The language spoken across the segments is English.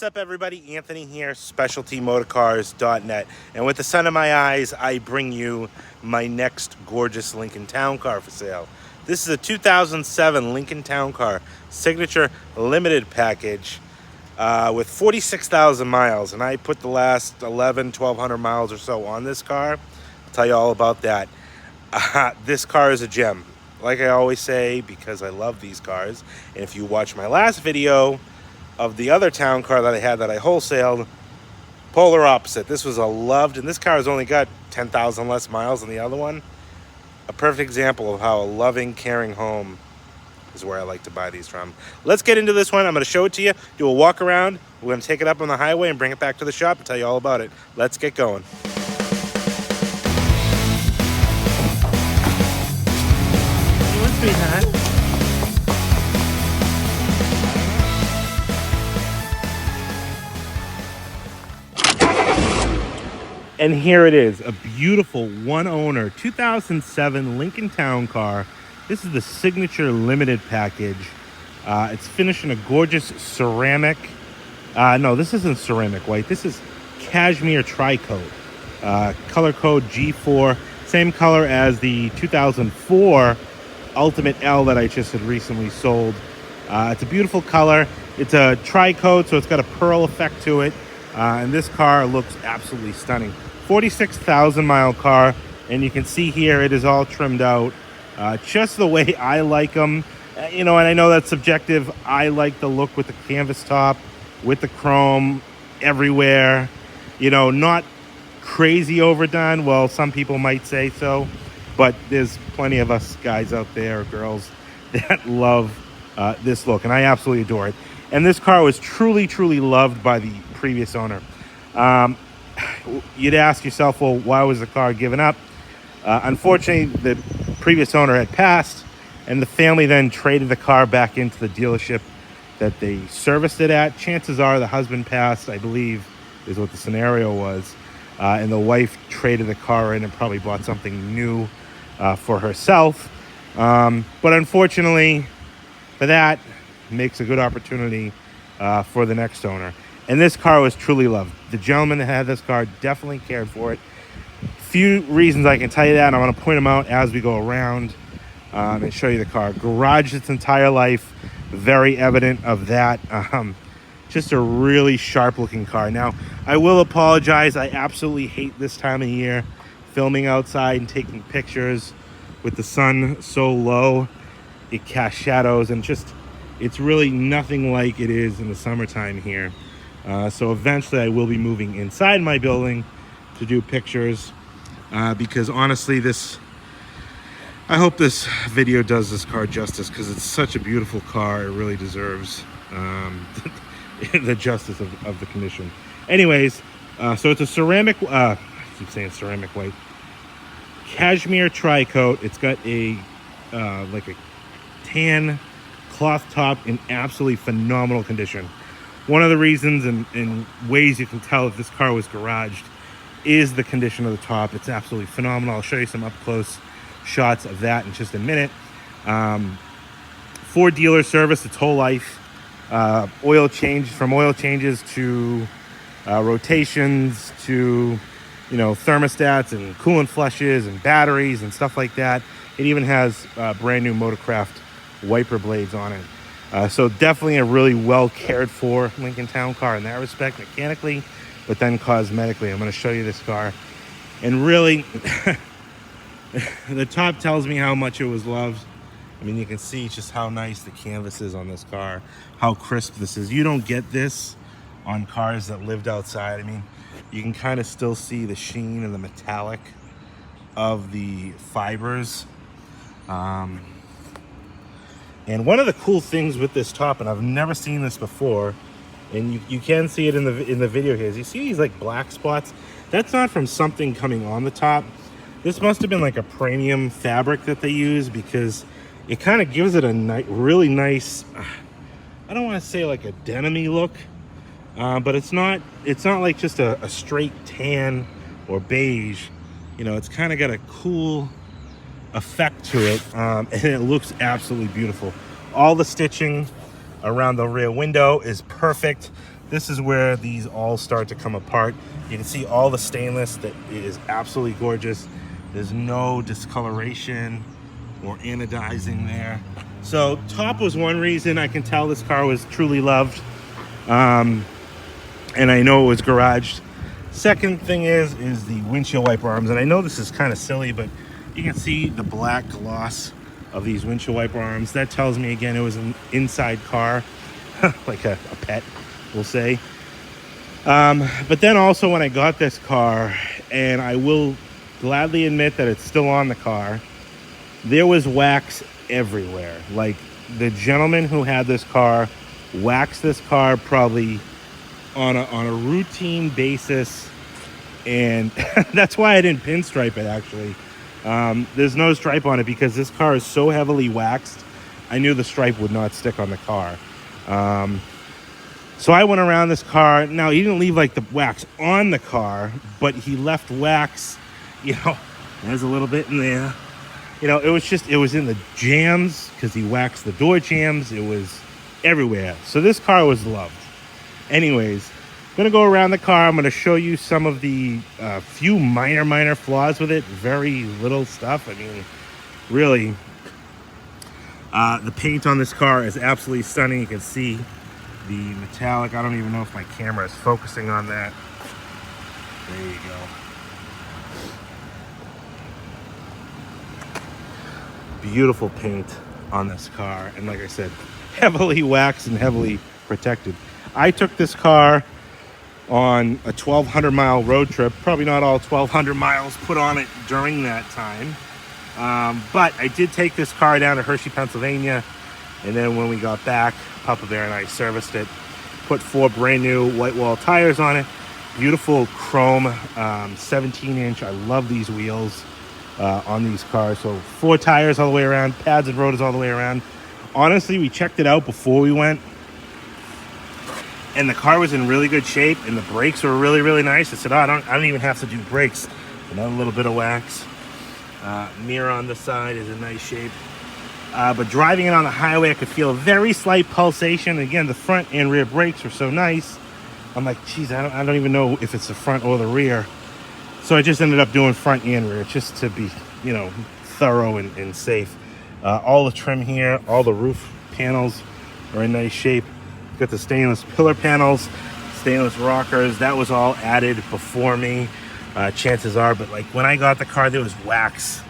What's up, everybody? Anthony here, specialtymotorcars.net. And with the sun in my eyes, I bring you my next gorgeous Lincoln Town Car for sale. This is a 2007 Lincoln Town Car Signature Limited Package with 46,000 miles. And I put the last 1,200 miles or so on this car. I'll tell you all about that. This car is a gem. Like I always say, because I love these cars. And if you watch my last video of the other town car that I had that I wholesaled, polar opposite. This was a loved, and this car has only got 10,000 less miles than the other one. A perfect example of how a loving, caring home is where I like to buy these from. Let's get into this one. I'm going to show it to you, do a walk around. We're going to take it up on the highway and bring it back to the shop and tell you all about it. Let's get going. What's behind? And here it is, a beautiful one-owner 2007 Lincoln Town Car. This is the Signature Limited Package. It's finished in a gorgeous ceramic. No, this isn't ceramic white. This is cashmere tri-coat. Color code G4. Same color as the 2004 Ultimate L that I just had recently sold. It's a beautiful color. It's a tri-coat, so it's got a pearl effect to it. And this car looks absolutely stunning. 46,000 mile car, and you can see here it is all trimmed out just the way I like them. And I know that's subjective. I like the look with the canvas top, with the chrome everywhere. Not crazy overdone. Well, some people might say so, but there's plenty of us guys out there, or girls, that love this look, and I absolutely adore it. And this car was truly, truly loved by the previous owner. You'd ask yourself, well, why was the car given up? Unfortunately, the previous owner had passed, and the family then traded the car back into the dealership that they serviced it at. Chances are the husband passed, I believe, is what the scenario was, and the wife traded the car in and probably bought something new for herself. But unfortunately for that, makes a good opportunity for the next owner. And this car was truly loved. The gentleman that had this car definitely cared for it. Few reasons I can tell you that, and I'm going to point them out as we go around and show you the car. Garaged its entire life, very evident of that. Just a really sharp looking car. Now, I will apologize. I absolutely hate this time of year, filming outside and taking pictures with the sun so low. It casts shadows, and it's really nothing like it is in the summertime here. So eventually I will be moving inside my building to do pictures because honestly I hope this video does this car justice, because it's such a beautiful car. It really deserves the justice of the condition. Anyways, so it's a ceramic, I keep saying ceramic white, cashmere tri-coat. It's got a like a tan cloth top in absolutely phenomenal condition. One of the reasons and ways you can tell if this car was garaged is the condition of the top. It's absolutely phenomenal. I'll show you some up-close shots of that in just a minute. For dealer service its whole life. Oil changes to rotations to thermostats and coolant flushes and batteries and stuff like that. It even has brand new Motorcraft wiper blades on it. So definitely a really well cared for Lincoln Town Car in that respect, mechanically, but then cosmetically. I'm going to show you this car. And really, the top tells me how much it was loved. I mean, you can see just how nice the canvas is on this car, how crisp this is. You don't get this on cars that lived outside. I mean, you can kind of still see the sheen and the metallic of the fibers. And one of the cool things with this top, and I've never seen this before, and you can see it in the video here, is you see these like black spots. That's not from something coming on the top. This must have been like a premium fabric that they use, because it kind of gives it a really nice, I don't want to say like a denim-y look, but it's not like just a straight tan or beige. It's kind of got a cool effect to it, and it looks absolutely beautiful. All the stitching around the rear window is perfect. This is where these all start to come apart. You can see all the stainless that is absolutely gorgeous. There's no discoloration or anodizing there. So top was one reason I can tell this car was truly loved. And I know it was garaged. Second thing is the windshield wiper arms. And I know this is kind of silly, but you can see the black gloss of these windshield wiper arms. That tells me again it was an inside car, like a pet, we'll say. But then also when I got this car, and I will gladly admit that it's still on the car, there was wax everywhere. Like, the gentleman who had this car waxed this car probably on a routine basis, and that's why I didn't pinstripe it, actually. There's no stripe on it because this car is so heavily waxed. I knew the stripe would not stick on the car. So I went around this car. Now, he didn't leave like the wax on the car, but he left wax, you know, there's a little bit in there. You know, it was in the jams because he waxed the door jams. It was everywhere. So this car was loved. Anyways, I'm going to go around the car. I'm going to show you some of the few minor flaws with it. Very little stuff. I mean, really, the paint on this car is absolutely stunning. You can see the metallic. I don't even know if my camera is focusing on that. There you go. Beautiful paint on this car, and like I said, heavily waxed and heavily protected. I took this car on a 1,200 mile road trip. Probably not all 1,200 miles put on it during that time, but I did take this car down to Hershey, Pennsylvania, and then when we got back, Papa Bear and I serviced it, put 4 brand new white wall tires on it. Beautiful chrome 17-inch. I love these wheels on these cars. So 4 tires all the way around, pads and rotors all the way around. Honestly, we checked it out before we went, and the car was in really good shape, and the brakes were really nice. I said, oh, I don't even have to do brakes. Another little bit of wax. Mirror on the side is in nice shape. But driving it on the highway, I could feel a very slight pulsation. Again, the front and rear brakes were so nice. I'm like, geez, I don't even know if it's the front or the rear. So I just ended up doing front and rear just to be, you know, thorough and safe. All the trim here, all the roof panels are in nice shape. Got the stainless pillar panels, stainless rockers. That was all added before me, chances are. But like when I got the car, there was wax.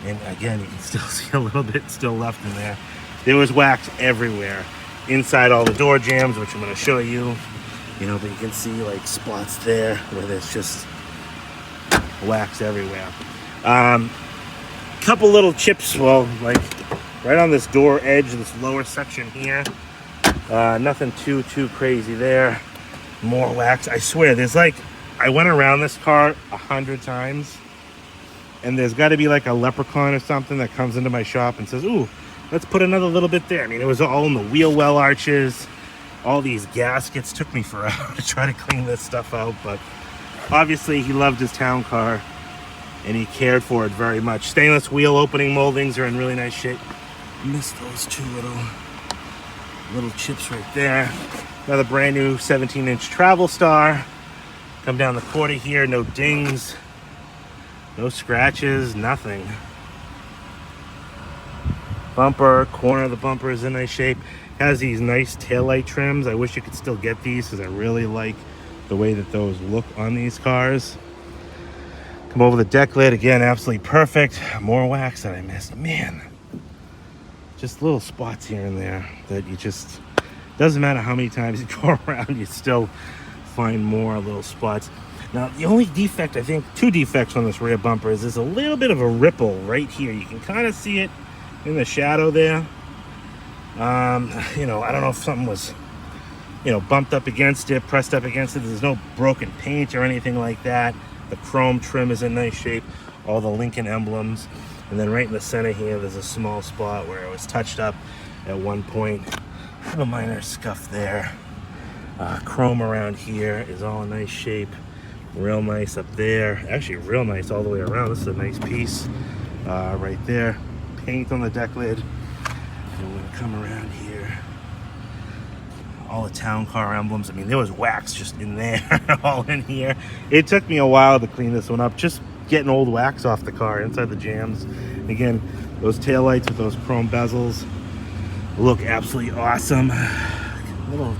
And again, you can still see a little bit still left in there. There was wax everywhere. Inside all the door jams, which I'm going to show you. You know, but you can see like spots there where there's just wax everywhere. Couple little chips, well, like right on this door edge, this lower section here. Nothing too crazy there. More wax. I swear, there's like, I went around this car 100 times. And there's got to be like a leprechaun or something that comes into my shop and says, ooh, let's put another little bit there. I mean, it was all in the wheel well arches. All these gaskets. Took me forever to try to clean this stuff out. But obviously, he loved his town car. And he cared for it very much. Stainless wheel opening moldings are in really nice shape. Missed those 2 little chips right there. Another brand new 17-inch Travel Star. Come down the quarter here. No dings. No scratches, nothing. Bumper, corner of the bumper is in nice shape. Has these nice taillight trims. I wish you could still get these because I really like the way that those look on these cars. Come over the deck lid, again, absolutely perfect. More wax that I missed. Man, just little spots here and there that you just, doesn't matter how many times you go around, you still find more little spots. Now, the only defect, I think, 2 defects on this rear bumper is there's a little bit of a ripple right here. You can kind of see it in the shadow there. You know, I don't know if something was, you know, bumped up against it, pressed up against it. There's no broken paint or anything like that. The chrome trim is in nice shape. All the Lincoln emblems. And then right in the center here, there's a small spot where it was touched up at one point. A minor scuff there. Chrome around here is all in nice shape. Real nice up there. Actually, real nice all the way around. This is a nice piece right there. Paint on the deck lid. And we're going to come around here. all the town car emblems. I mean, there was wax just in there, all in here. It took me a while to clean this one up, just getting old wax off the car inside the jams. Again, those taillights with those chrome bezels look absolutely awesome.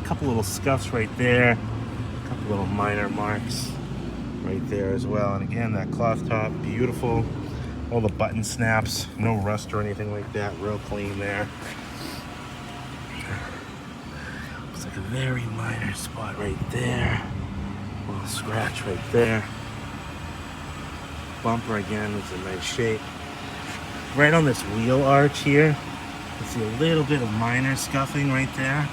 Couple little scuffs right there, a couple little minor marks right there as well. And again, that cloth top, beautiful. All the button snaps, no rust or anything like that, real clean there. Looks like a very minor spot right there, a little scratch right there. Bumper again is in nice shape. Right on this wheel arch here, you see a little bit of minor scuffing right there.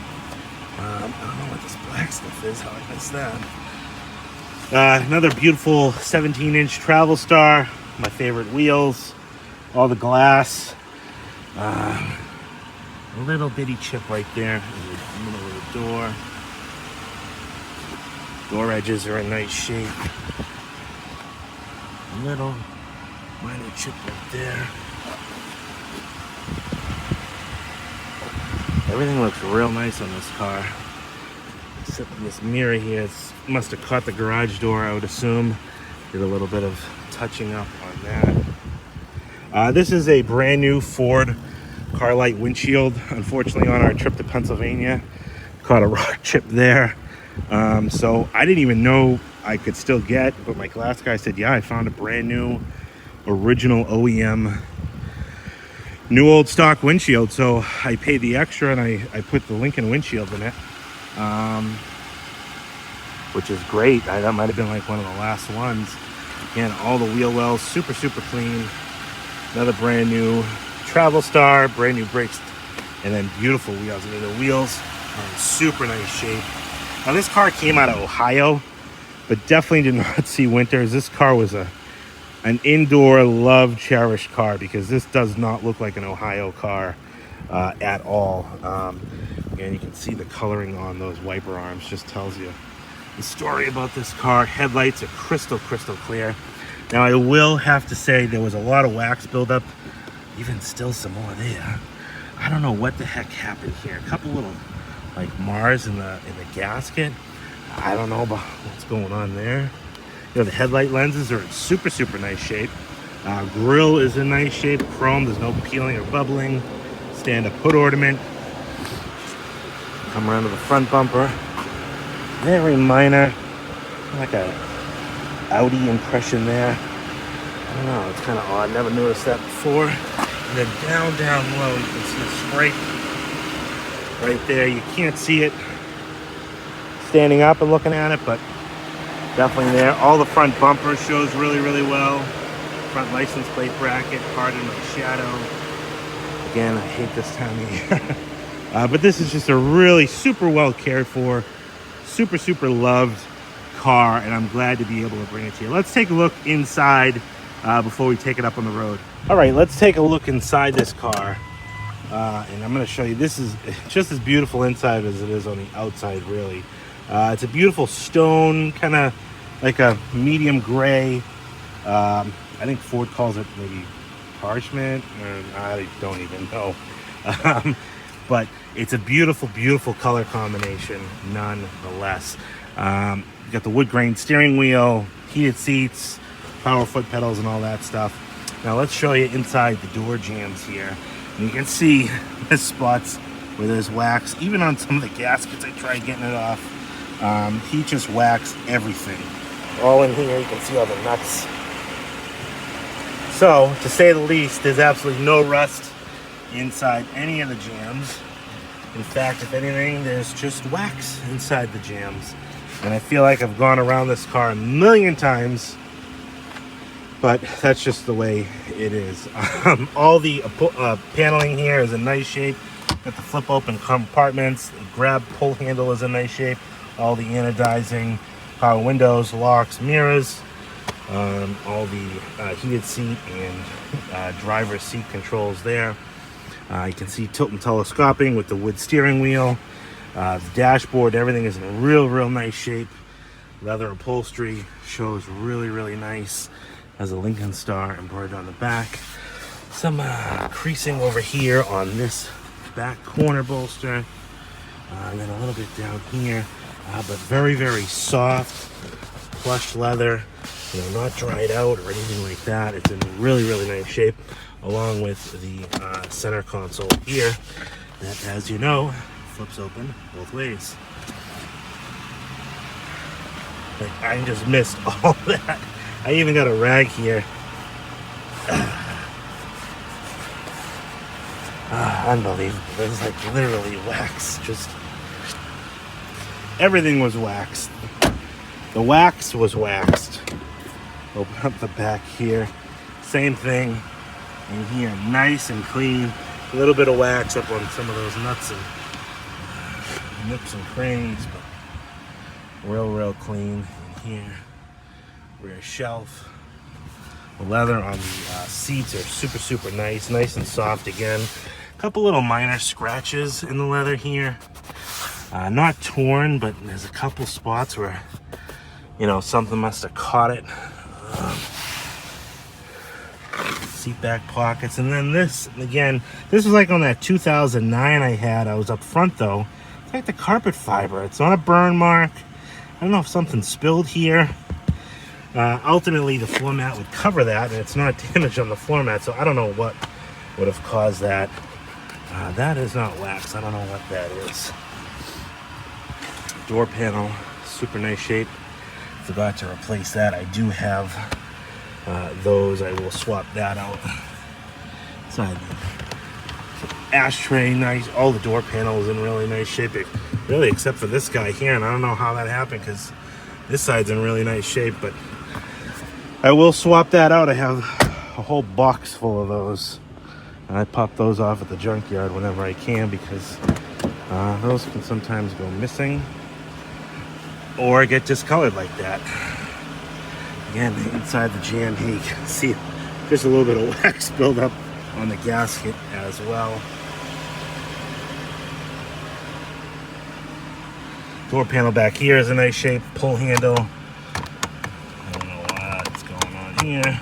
I don't know what this black stuff is, how I missed that. Another beautiful 17-inch Travel Star, my favorite wheels, all the glass. A little bitty chip right there in the middle of the door. Door edges are in nice shape. A little minor chip right there. Everything looks real nice on this car. Except in this mirror here, it must have caught the garage door, I would assume. Did a little bit of touching up on that. This is a brand new Ford Carlite windshield. Unfortunately, on our trip to Pennsylvania, caught a rock chip there. So I didn't even know I could still get, but my glass guy said, yeah, I found a brand new original OEM new old stock windshield. So I paid the extra and I put the Lincoln windshield in it, which is great. That might have been like one of the last ones. Again, all the wheel wells super clean. Another brand new Travel Star, brand new brakes, and then beautiful wheels. I mean, the wheels are in super nice shape. Now this car came out of Ohio, but definitely did not see winters. This car was an indoor loved cherished car, because this does not look like an Ohio car at all. And you can see the coloring on those wiper arms just tells you the story about this car. Headlights are crystal clear. Now I will have to say there was a lot of wax buildup, even still some more there. I don't know what the heck happened here. A couple little like Mars in the gasket. I don't know about what's going on there. You know, the headlight lenses are in super nice shape. Grille is in nice shape, chrome. There's no peeling or bubbling. Stand-up hood ornament. Come around to the front bumper. Very minor, like a Audi impression there. I don't know, it's kind of odd. Never noticed that before. And then down low, you can see a stripe right there. You can't see it standing up and looking at it, but definitely there. All the front bumper shows really well. Front license plate bracket, pardon my shadow. Again, I hate this time of year. But this is just a really super well cared for, super loved car, and I'm glad to be able to bring it to you. Let's take a look inside before we take it up on the road. All right, let's take a look inside this car. And I'm going to show you, this is just as beautiful inside as it is on the outside, really. It's a beautiful stone, kind of like a medium gray. I think Ford calls it maybe parchment, or I don't even know. But it's a beautiful color combination nonetheless. You got the wood grain steering wheel, heated seats, power foot pedals, and all that stuff. Now let's show you inside the door jambs here. And you can see the spots where there's wax. Even on some of the gaskets, I tried getting it off. He just waxed everything. All in here, you can see all the nuts. So, to say the least, there's absolutely no rust inside any of the jams. In fact, if anything, there's just wax inside the jams. And I feel like I've gone around this car a million times, but that's just the way it is. All the paneling here is in nice shape. Got the flip open compartments. The grab pull handle is in nice shape. All the anodizing, power windows, locks, mirrors. All the heated seat and driver's seat controls there. You can see tilt and telescoping with the wood steering wheel. The dashboard, everything is in real nice shape. Leather upholstery shows really nice. Has a Lincoln Star embroidered on the back. Some creasing over here on this back corner bolster. and then a little bit down here, but very, very soft, plush leather, you know, not dried out or anything like that. It's in really, really nice shape, along with the center console here that, as you know, flips open both ways. Like, I just missed all that. I even got a rag here. Unbelievable. There's like literally wax. Just everything was waxed. The wax was waxed. Open up the back here. Same thing in here. Nice and clean. A little bit of wax up on some of those nuts and nips and crannies, but real clean in here. Rear shelf. The leather on the seats are super nice and soft again. A couple little minor scratches in the leather here. Not torn, but there's a couple spots where, you know, something must have caught it. Seat back pockets, and then this again. This was like on that 2009 I had. I was up front though. It's like the carpet fiber. It's not a burn mark. I don't know if something spilled here. Ultimately, the floor mat would cover that, and it's not damaged on the floor mat, so I don't know what would have caused that. That is not wax. I don't know what that is. Door panel, super nice shape. Forgot to replace that. I do have those. I will swap that out. Side ashtray, nice. All the door panels in really nice shape, really, except for this guy here, and I don't know how that happened because this side's in really nice shape, but I will swap that out. I have a whole box full of those, and I pop those off at the junkyard whenever I can because those can sometimes go missing or get discolored like that. Again, inside the jam here, you can see there's a little bit of wax buildup on the gasket as well. Door panel back here is in nice shape. Pull handle. I don't know what's going on here.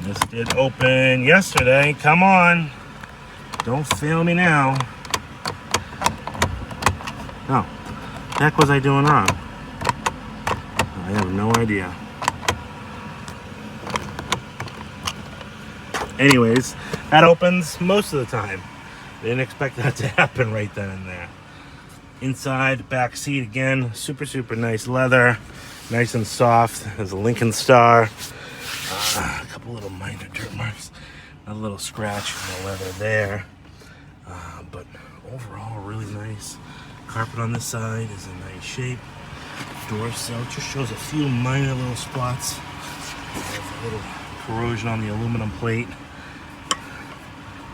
This did open yesterday. Come on. Don't fail me now. Oh, heck was I doing wrong? I have no idea. Anyways, that opens most of the time. Didn't expect that to happen right then and there. Inside, back seat again, super nice leather, nice and soft. There's a Lincoln Star. A couple little minor dirt marks, a little scratch in the leather there. But overall, really nice. Carpet on this side is in nice shape. Door sill just shows a few minor little spots. There's a little corrosion on the aluminum plate.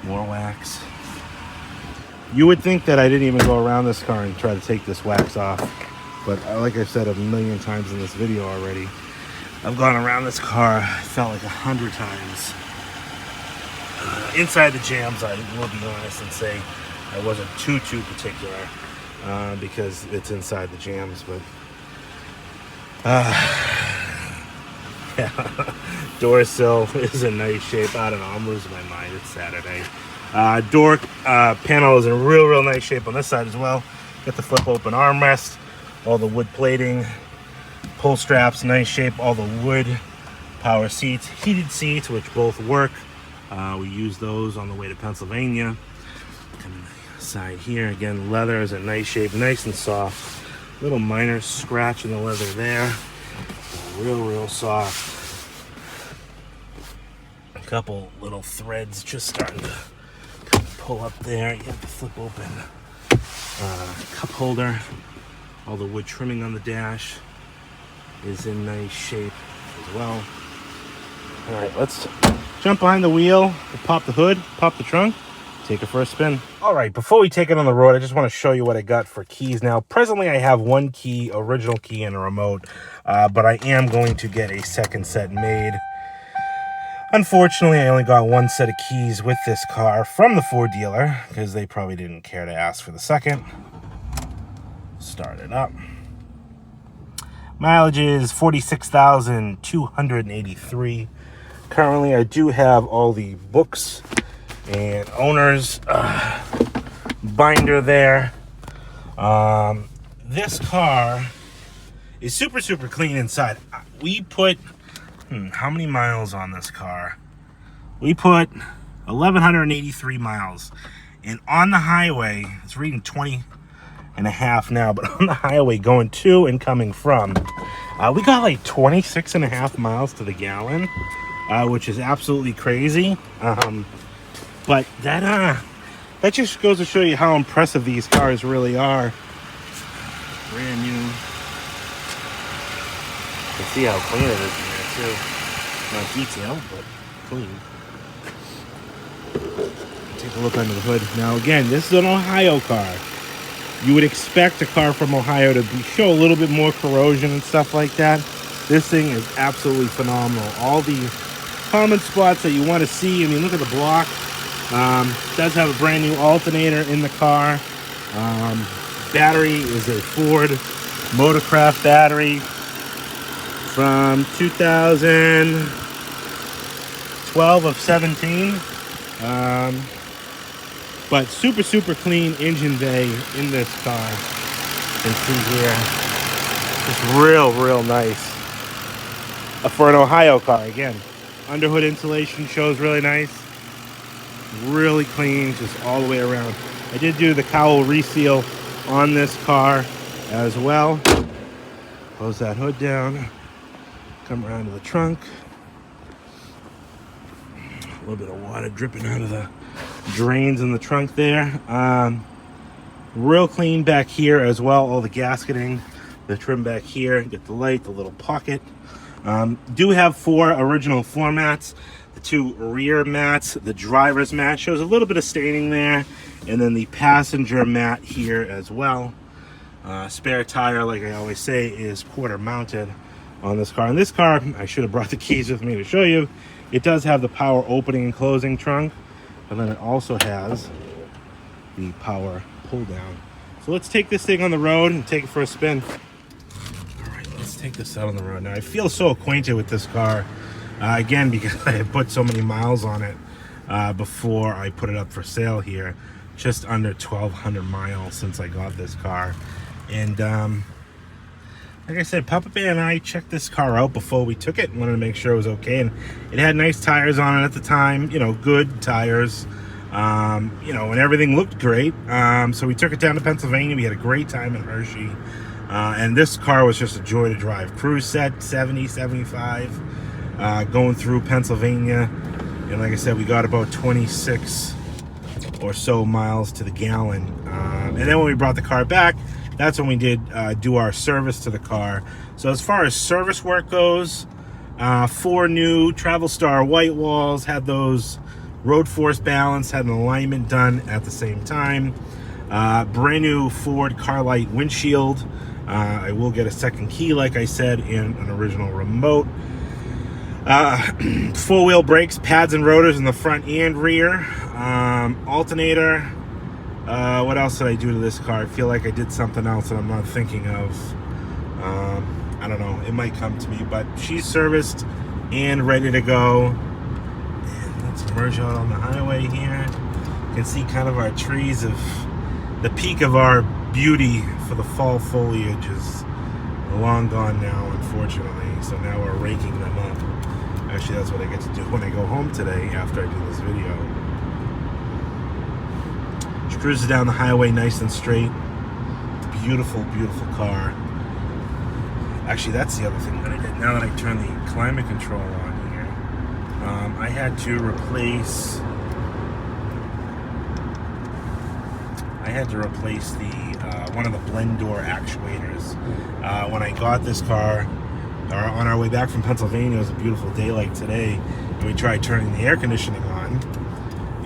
More wax. You would think that I didn't even go around this car and try to take this wax off, but like I've said a million times in this video already, I've gone around this car, I felt like 100 times. Inside the jams, I will be honest and say I wasn't too particular because it's inside the jams, but yeah. Door sill is in nice shape. I don't know, I'm losing my mind. It's Saturday. Door panel is in real nice shape on this side as well. Got the flip open armrest, all the wood plating, pull straps, nice shape, all the wood, power seats, heated seats, which both work. We use those on the way to Pennsylvania. And the side here, again, leather is in nice shape, nice and soft. Little minor scratch in the leather there. Real soft. A couple little threads just starting to pull up there. You have to flip open cup holder. All the wood trimming on the dash is in nice shape as well. All right, let's jump behind the wheel, pop the hood, pop the trunk, take it for a spin. All right, before we take it on the road, I just want to show you what I got for keys. Now, presently I have one key, original key, and a remote, but I am going to get a second set made. Unfortunately, I only got one set of keys with this car from the Ford dealer because they probably didn't care to ask for the second. Start it up. Mileage is 46,283. Currently, I do have all the books and owner's binder there. This car is super, super clean inside. We put, how many miles on this car? We put 1,183 miles. And on the highway, it's reading 20 and a half now, but on the highway going to and coming from, we got like 26 and a half miles to the gallon, which is absolutely crazy. But that just goes to show you how impressive these cars really are. Brand new. You can see how clean it is in there too. Not detailed, but clean. Take a look under the hood. Now again, this is an Ohio car. You would expect a car from Ohio to show a little bit more corrosion and stuff like that. This thing is absolutely phenomenal. All the common spots that you want to see. I mean, look at the block. It does have a brand new alternator in the car. Battery is a Ford Motorcraft battery from 2012 of 17. But super, super clean engine bay in this car. You can see here. Just real nice. For an Ohio car, again. Underhood insulation shows really nice. Really clean, just all the way around. I did do the cowl reseal on this car as well. Close that hood down. Come around to the trunk. A little bit of water dripping out of the drains in the trunk there. Real clean back here as well. All the gasketing, the trim back here. Get the light, the little pocket. Do have 4 original floor mats. The 2 rear mats. The driver's mat shows a little bit of staining there. And then the passenger mat here as well. Spare tire, like I always say, is quarter mounted on this car. And this car, I should have brought the keys with me to show you. It does have the power opening and closing trunk. And then it also has the power pull down. So let's take this thing on the road and take it for a spin. All right, let's take this out on the road. Now, I feel so acquainted with this car, again, because I have put so many miles on it before I put it up for sale here. Just under 1,200 miles since I got this car. And like I said, Papa Bear and I checked this car out before we took it. Wanted to make sure it was okay. And it had nice tires on it at the time. You know, good tires. You know, and everything looked great. So we took it down to Pennsylvania. We had a great time in Hershey. And this car was just a joy to drive. Cruise set, 70, 75. Going through Pennsylvania. And like I said, we got about 26 or so miles to the gallon. And then when we brought the car back, that's when we did do our service to the car. So as far as service work goes, 4 new Travel Star white walls, had those road force balance, had an alignment done at the same time. Brand new Ford Carlight windshield. I will get a second key, like I said, and an original remote. 4-wheel brakes, pads and rotors in the front and rear. Alternator. What else did I do to this car? I feel like I did something else that I'm not thinking of. I don't know. It might come to me, but she's serviced and ready to go. And let's merge out on the highway here. You can see kind of our trees of the peak of our beauty for the fall foliage is long gone now, unfortunately. So now we're raking them up. Actually, that's what I get to do when I go home today after I do this video. She cruises down the highway nice and straight. Beautiful, beautiful car. Actually, that's the other thing that I did. Now that I turn the climate control on here, I had to replace the one of the blend door actuators. When I got this car, on our way back from Pennsylvania, it was a beautiful day like today, and we tried turning the air conditioning on.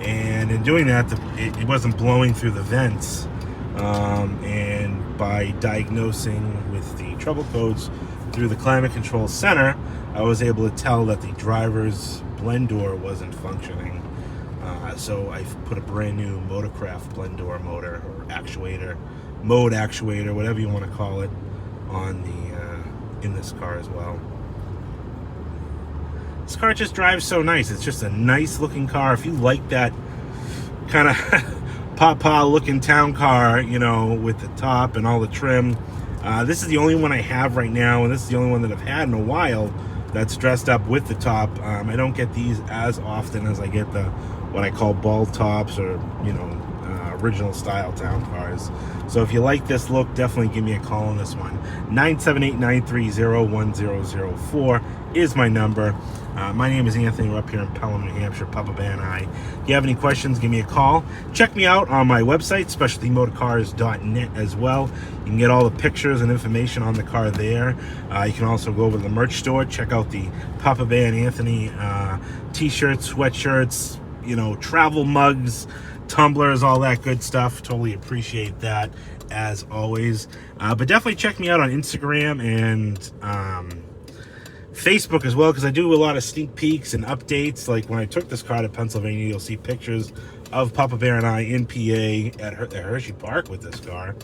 And in doing that, it wasn't blowing through the vents. And by diagnosing with the trouble codes through the climate control center, I was able to tell that the driver's blend door wasn't functioning. So I put a brand new Motorcraft blend door motor or actuator, mode actuator, whatever you want to call it, on the in this car as well. This car just drives so nice. It's just a nice looking car. If you like that kind of papa looking town car, you know, with the top and all the trim. This is the only one I have right now, and this is the only one that I've had in a while that's dressed up with the top. I don't get these as often as I get the what I call bald tops, or, you know, original style town cars. So if you like this look, definitely give me a call on this one. 978-930-1004 is my number. My name is Anthony. We're up here in Pelham, New Hampshire, Papa Bear and I. If you have any questions, give me a call. Check me out on my website, specialtymotorcars.net, as well. You can get all the pictures and information on the car there. You can also go over to the merch store, check out the Papa Bear and Anthony t-shirts, sweatshirts, you know, travel mugs, tumblers, all that good stuff. Totally appreciate that, as always. But definitely check me out on Instagram and Facebook as well, because I do a lot of sneak peeks and updates. Like when I took this car to Pennsylvania, you'll see pictures of Papa Bear and I in PA at Hershey Park with this car.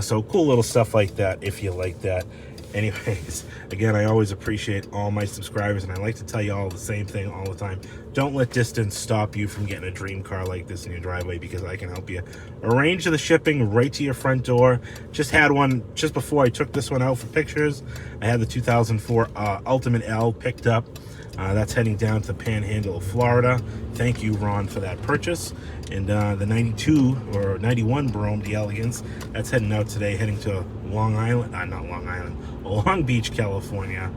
So cool little stuff like that, if you like that. Anyways, again, I always appreciate all my subscribers, and I like to tell you all the same thing all the time. Don't let distance stop you from getting a dream car like this in your driveway, because I can help you arrange the shipping right to your front door. Just had one just before I took this one out for pictures. I had the 2004 Ultimate L picked up. That's heading down to the Panhandle of Florida. Thank you, Ron, for that purchase. And the 92 or 91 Brougham, the Elegance, that's heading out today, heading to Long Island, not Long Island, Long Beach, California.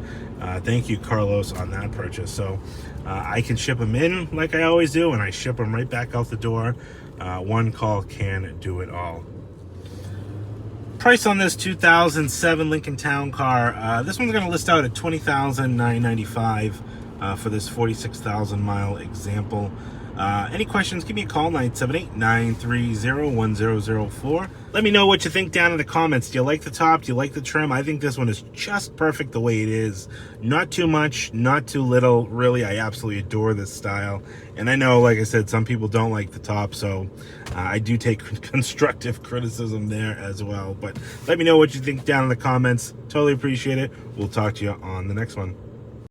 Thank you, Carlos, on that purchase. So I can ship them in like I always do, and I ship them right back out the door. One call can do it all. Price on this 2007 Lincoln Town car. This one's going to list out at $20,995 for this 46,000 mile example. Any questions, give me a call, 978-930-1004. Let me know what you think down in the comments. Do you like the top? Do you like the trim? I think this one is just perfect the way it is. Not too much, not too little. Really, I absolutely adore this style. And I know, like I said, some people don't like the top, so I do take constructive criticism there as well. But let me know what you think down in the comments. Totally appreciate it. We'll talk to you on the next one.